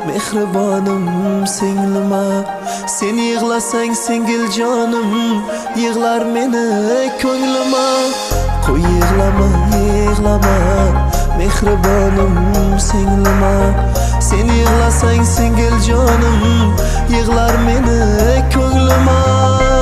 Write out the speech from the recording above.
mehribonim singlima. Sen yig'lasang singil jonim, yig'lar meni ko'nglima. Qo'y yig'lama, yig'lama, mehribonim singlima. Sen yig'lasang singil jonim, yig'lar meni ko'nglima.